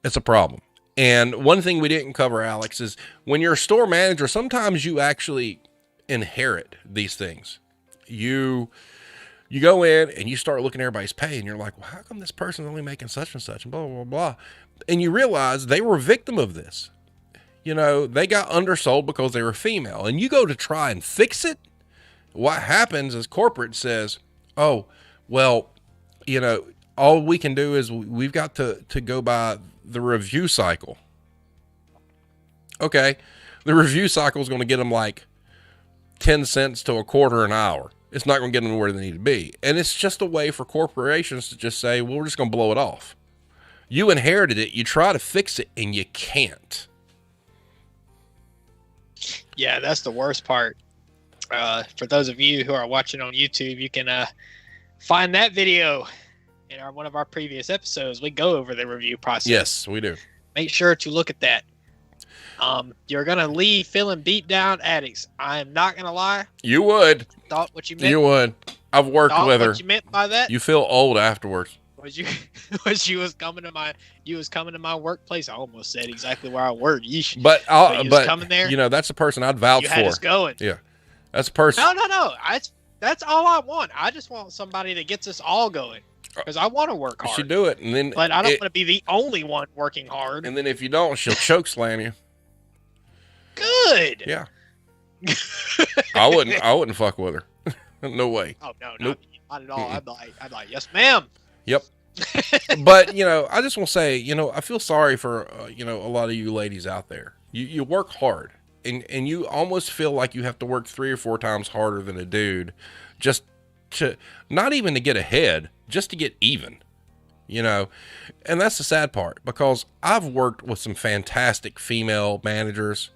It's a problem. And one thing we didn't cover, Alex, is when you're a store manager, sometimes you actually inherit these things. You go in and you start looking at everybody's pay, and you're like, well, how come this person's only making such and such, and blah, blah, blah. And you realize they were a victim of this. They got undersold because they were female. And you go to try and fix it. What happens is corporate says, oh, well, all we can do is we've got to go by the review cycle. Okay. The review cycle is going to get them like 10 cents to a quarter an hour. It's not going to get them where they need to be. And it's just a way for corporations to just say, well, we're just going to blow it off. You inherited it. You try to fix it and you can't. Yeah, that's the worst part. For those of you who are watching on YouTube, you can find that video in one of our previous episodes. We go over the review process. Yes, we do. Make sure to look at that. You're going to leave feeling beat down addicts. I am not going to lie. You would. Thought what you meant. You would. I've worked with her. What you meant by that? You feel old afterwards. You was coming to my workplace. I almost said exactly where I worked. Yeesh. But coming there. That's the person I'd vouch for. You had us going. Yeah. That's a person. No. That's all I want. I just want somebody that gets us all going. Because I want to work hard. You should do it. But I don't want to be the only one working hard. And then if you don't, she'll choke slam you. Good. Yeah. I wouldn't fuck with her. No way. Oh no, nope. Not at all. I'd like, yes, ma'am. Yep. But I just want to say, I feel sorry for a lot of you ladies out there. You work hard, and you almost feel like you have to work 3 or 4 times harder than a dude, just to not even to get ahead, just to get even. And that's the sad part, because I've worked with some fantastic female managers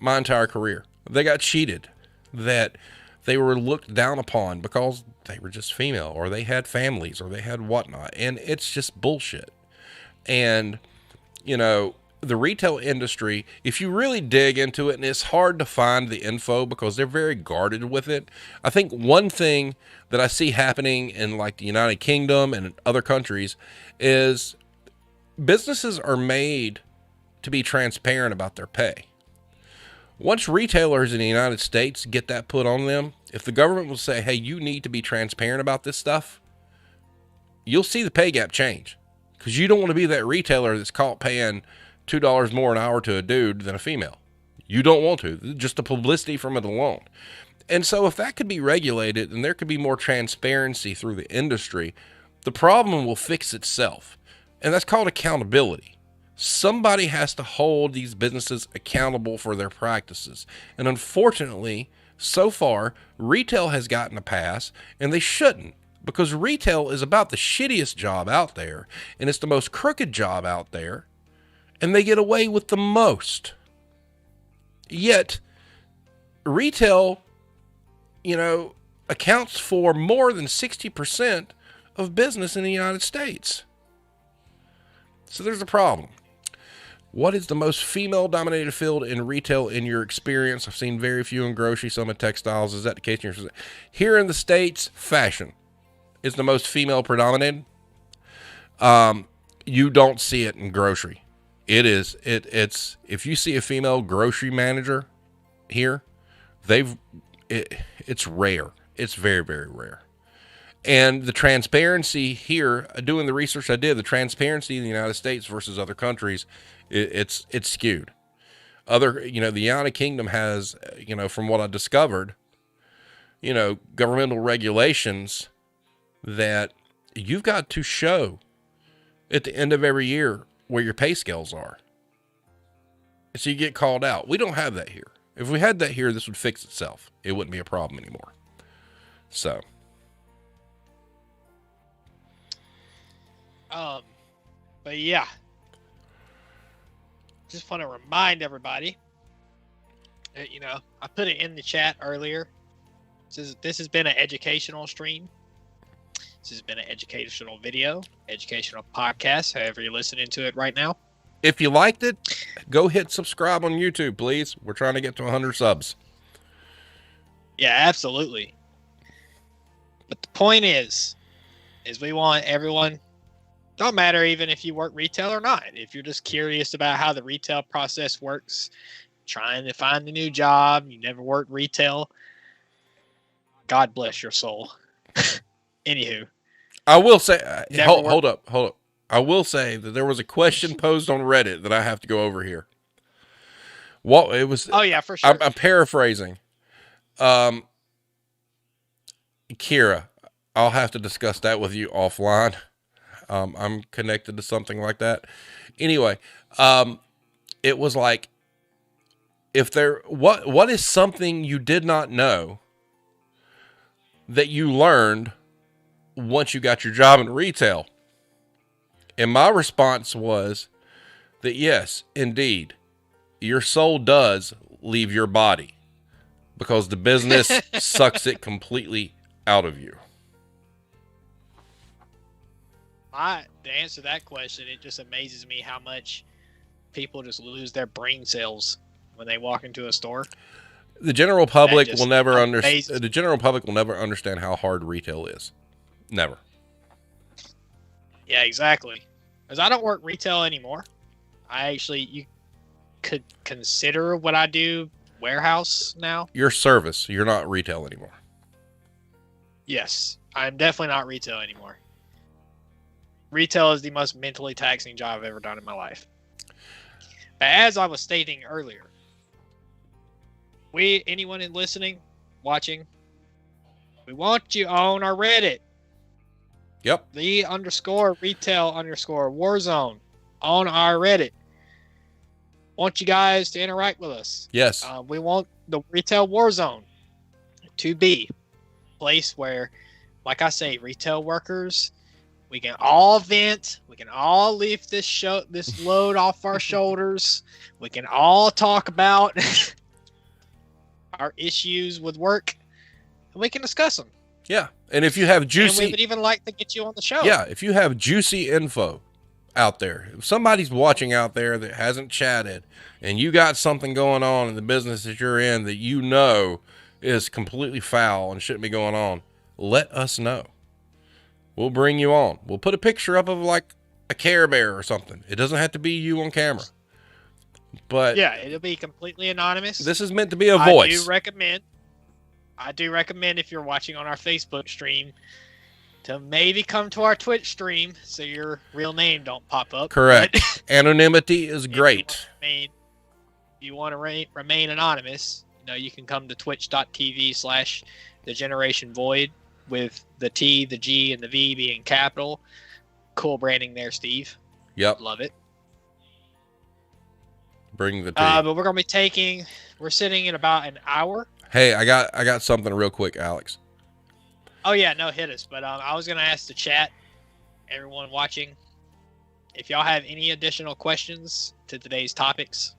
my entire career. They got cheated, that they were looked down upon because they were just female, or they had families, or they had whatnot. And it's just bullshit. And, the retail industry, if you really dig into it, and it's hard to find the info because they're very guarded with it. I think one thing that I see happening in like the United Kingdom and other countries is businesses are made to be transparent about their pay. Once retailers in the United States get that put on them, if the government will say, hey, you need to be transparent about this stuff, you'll see the pay gap change. Because you don't want to be that retailer that's caught paying $2 more an hour to a dude than a female. You don't want to. Just the publicity from it alone. And so if that could be regulated and there could be more transparency through the industry, the problem will fix itself. And that's called accountability. Somebody has to hold these businesses accountable for their practices. And unfortunately, so far, retail has gotten a pass, and they shouldn't, because retail is about the shittiest job out there, and it's the most crooked job out there, and they get away with the most. Yet, retail, accounts for more than 60% of business in the United States. So there's a problem. What is the most female-dominated field in retail in your experience? I've seen very few in grocery, some in textiles. Is that the case? Here in the States, fashion is the most female-predominated. You don't see it in grocery. It's if you see a female grocery manager here, it's rare. It's very, very rare. And the transparency here, doing the research I did, the transparency in the United States versus other countries, it's skewed. The United Kingdom has, from what I discovered, governmental regulations that you've got to show at the end of every year where your pay scales are. So you get called out. We don't have that here. If we had that here, this would fix itself. It wouldn't be a problem anymore. So, but yeah, just want to remind everybody that, I put it in the chat earlier. This has been an educational stream. This has been an educational video, educational podcast, however you're listening to it right now. if you liked it, go hit subscribe on YouTube, please. We're trying to get to 100 subs. Yeah, absolutely. But the point is we want everyone, don't matter even if you work retail or not, if you're just curious about how the retail process works, trying to find a new job, you never worked retail, God bless your soul. Anywho. I will say, hold up. I will say that there was a question posed on Reddit that I have to go over here. What it was? Oh yeah, for sure. I'm paraphrasing. Kira, I'll have to discuss that with you offline. I'm connected to something like that. Anyway, it was like, what is something you did not know that you learned once you got your job in retail? And my response was that yes, indeed, your soul does leave your body because the business sucks it completely out of you. To answer that question, it just amazes me how much people just lose their brain cells when they walk into a store. The general public will never understand. The general public will never understand how hard retail is. Never. Yeah, exactly. Because I don't work retail anymore. You could consider what I do warehouse now. Your service. You're not retail anymore. Yes, I'm definitely not retail anymore. Retail is the most mentally taxing job I've ever done in my life. But as I was stating earlier, anyone listening, watching, we want you on our Reddit. Yep. _retail_warzone on our Reddit. Want you guys to interact with us. Yes. We want the retail warzone to be a place where, like I say, retail workers, we can all vent. We can all lift this load off our shoulders. We can all talk about our issues with work, and we can discuss them. Yeah, and if you have juicy, and we would even like to get you on the show. Yeah, if you have juicy info out there, if somebody's watching out there that hasn't chatted, and you got something going on in the business that you're in that you know is completely foul and shouldn't be going on, let us know. We'll bring you on. We'll put a picture up of like a Care Bear or something. It doesn't have to be you on camera. But yeah, it'll be completely anonymous. This is meant to be a voice. I do recommend if you're watching on our Facebook stream to maybe come to our Twitch stream so your real name don't pop up. Correct. Anonymity is great. If you want to remain anonymous, you can come to twitch.tv/thegenerationvoid with the T, the G, and the V being capital. Cool branding there, Steve. Yep. Love it. Bring the T. But we're going to be we're sitting in about an hour. Hey, I got something real quick, Alex. Oh yeah, no, hit us. But I was gonna ask the chat, everyone watching, if y'all have any additional questions to today's topics,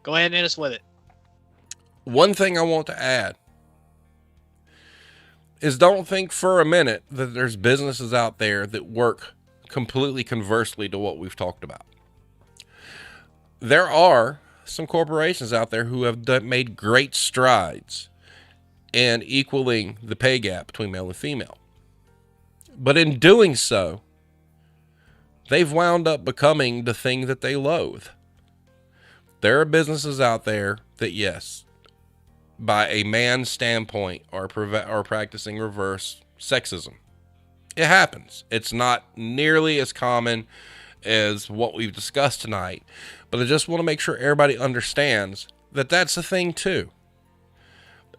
go ahead and hit us with it. One thing I want to add is don't think for a minute that there's businesses out there that work completely conversely to what we've talked about. There are some corporations out there who have made great strides in equaling the pay gap between male and female. But in doing so, they've wound up becoming the thing that they loathe. There are businesses out there that, yes, by a man's standpoint, are practicing reverse sexism. It happens. It's not nearly as common as what we've discussed tonight, but I just want to make sure everybody understands that that's a thing too.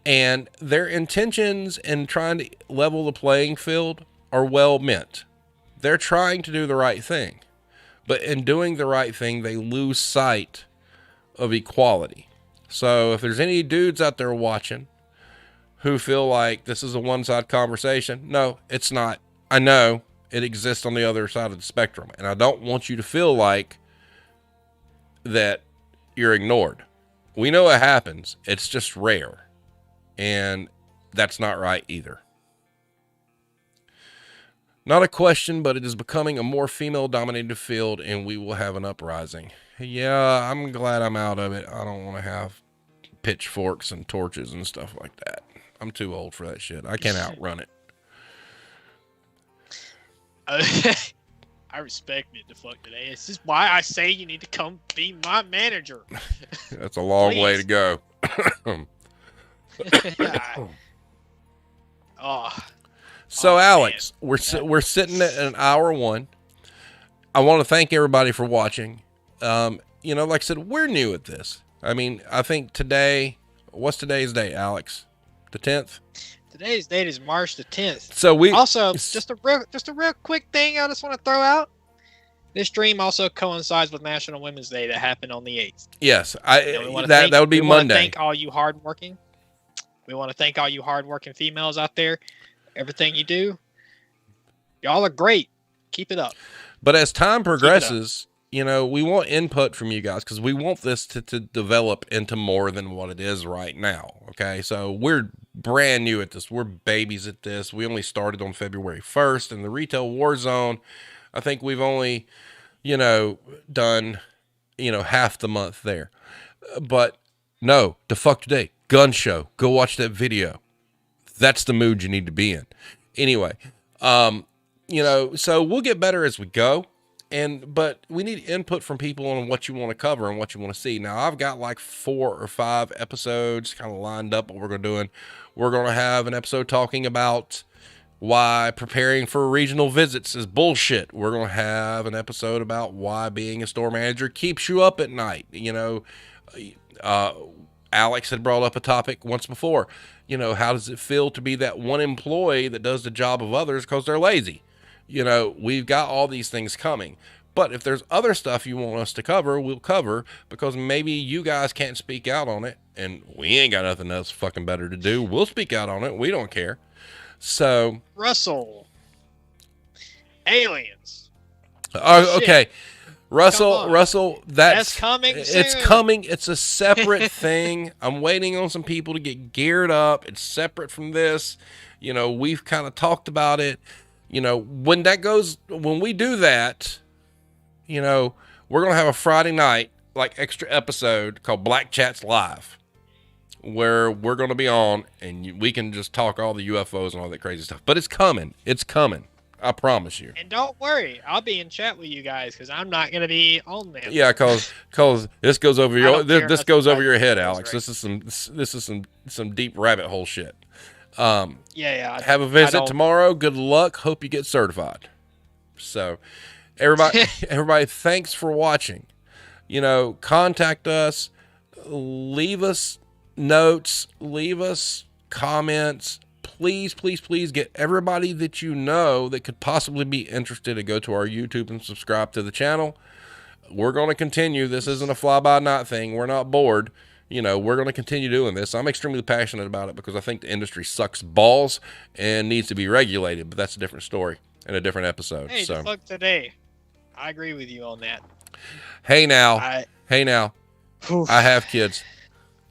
And their intentions in trying to level the playing field are well meant. They're trying to do the right thing, but in doing the right thing, they lose sight of equality. So if there's any dudes out there watching who feel like this is a one-sided conversation. No, it's not. I know it exists on the other side of the spectrum, and I don't want you to feel like that you're ignored. We know it happens. It's just rare, and that's not right either. Not a question, but it is becoming a more female-dominated field, and we will have an uprising. Yeah, I'm glad I'm out of it. I don't want to have pitchforks and torches and stuff like that. I'm too old for that shit. I can't outrun it. I respect it the fuck today. This is why I say you need to come be my manager. That's a long way to go. So, Alex, man. We're sitting at an hour 1. I want to thank everybody for watching. Like I said, we're new at this. I mean, I think today, what's today's date, Alex? The 10th? Today's date is March the 10th. So we also just a real quick thing I just want to throw out. This stream also coincides with National Women's Day that happened on the 8th. Yes, that would be Monday. We want to thank all you hardworking. We want to thank all you hardworking females out there. Everything you do, y'all are great. Keep it up. But as time progresses, we want input from you guys because we want this to develop into more than what it is right now. Okay, so we're brand new at this. We're babies at this. We only started on February 1st in the retail war zone. I think we've only, done, half the month there. But no, the fuck today. Gun show. Go watch that video. That's the mood you need to be in. Anyway, so we'll get better as we go. But we need input from people on what you want to cover and what you want to see. Now, I've got like 4 or 5 episodes kind of lined up what we're going to do. We're going to have an episode talking about why preparing for regional visits is bullshit. We're going to have an episode about why being a store manager keeps you up at night. Alex had brought up a topic once before. How does it feel to be that one employee that does the job of others because they're lazy? We've got all these things coming. But if there's other stuff you want us to cover, we'll cover because maybe you guys can't speak out on it and we ain't got nothing else fucking better to do. We'll speak out on it. We don't care. So Russell, aliens. Okay. Russell, that's coming soon. It's coming. It's a separate thing. I'm waiting on some people to get geared up. It's separate from this. We've kind of talked about it. When we do that, we're going to have a Friday night, extra episode called Black Chats Live, where we're going to be on and we can just talk all the UFOs and all that crazy stuff. But it's coming. It's coming. I promise you. And don't worry, I'll be in chat with you guys because I'm not going to be on there. Yeah, because this goes over your head, Alex. Right. This is some deep rabbit hole shit. Have a visit tomorrow. Good luck. Hope you get certified. So, everybody, thanks for watching. Contact us, leave us notes, leave us comments. Please get everybody that you know that could possibly be interested to go to our YouTube and subscribe to the channel. We're going to continue. This isn't a fly-by-night thing. We're not bored. We're going to continue doing this. I'm extremely passionate about it because I think the industry sucks balls and needs to be regulated, but that's a different story and a different episode. Hey, the fuck today. I agree with you on that. Hey now. I have kids.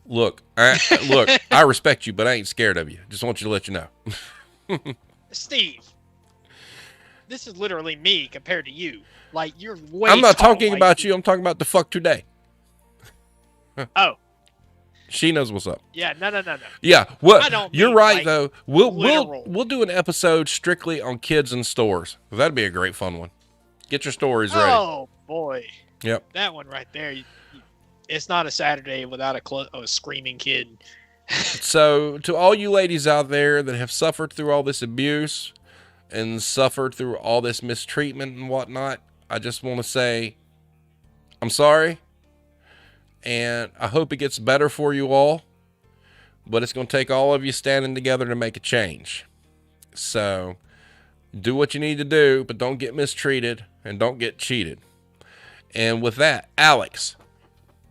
Look, I respect you, but I ain't scared of you. Just want you to let you know. Steve, this is literally me compared to you. You're way I'm not talking about you. I'm talking about the fuck today. Oh. She knows what's up. Yeah, no. Yeah, you're right though. We'll do an episode strictly on kids in stores. That'd be a great fun one. Get your stories ready. Oh boy. Yep. That one right there. It's not a Saturday without a screaming kid. So, to all you ladies out there that have suffered through all this abuse and suffered through all this mistreatment and whatnot, I just want to say, I'm sorry. And I hope it gets better for you all. But it's going to take all of you standing together to make a change. So, do what you need to do, but don't get mistreated and don't get cheated. And with that, Alex,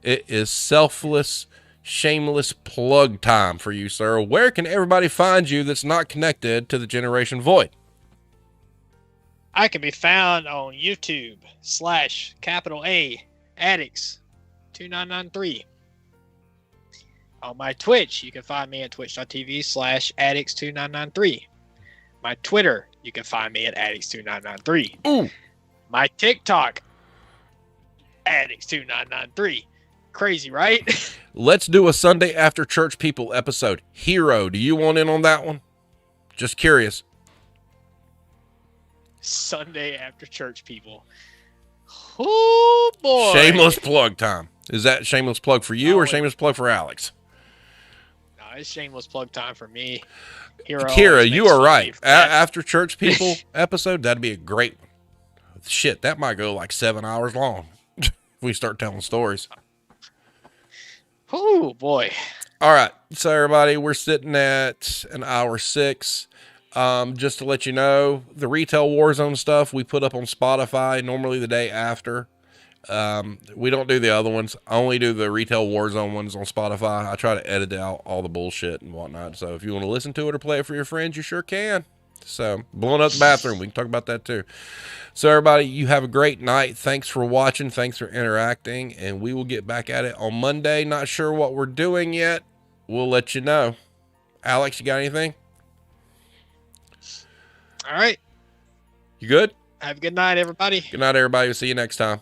it is selfless shameless plug time for you, sir. Where can everybody find you that's not connected to the Generation Void? I can be found on YouTube /A Addicts 2993. On my Twitch, you can find me at twitch.tv/Addicts2993. My Twitter, you can find me at Addicts2993. Ooh. My TikTok, Addicts2993. Crazy, right? Let's do a Sunday after church people episode. Hero, do you want in on that one? Just curious. Sunday after church people. Oh boy. Shameless plug time. Is that shameless plug for you or shameless plug for Alex? No, it's shameless plug time for me. Hero Kira, you are right. After church people episode, that'd be a great one. Shit, that might go like 7 hours long if we start telling stories. Oh boy. All right. So everybody, we're sitting at an hour 6. Just to let you know, the retail Warzone stuff we put up on Spotify normally the day after. We don't do the other ones. I only do the retail Warzone ones on Spotify. I try to edit out all the bullshit and whatnot. So if you want to listen to it or play it for your friends, you sure can. So blowing up the bathroom, we can talk about that too. So everybody, you have a great night. Thanks for watching. Thanks for interacting. And we will get back at it on Monday. Not sure what we're doing yet. We'll let you know. Alex, you got anything? All right. You good? Have a good night, everybody. Good night, everybody. We'll see you next time.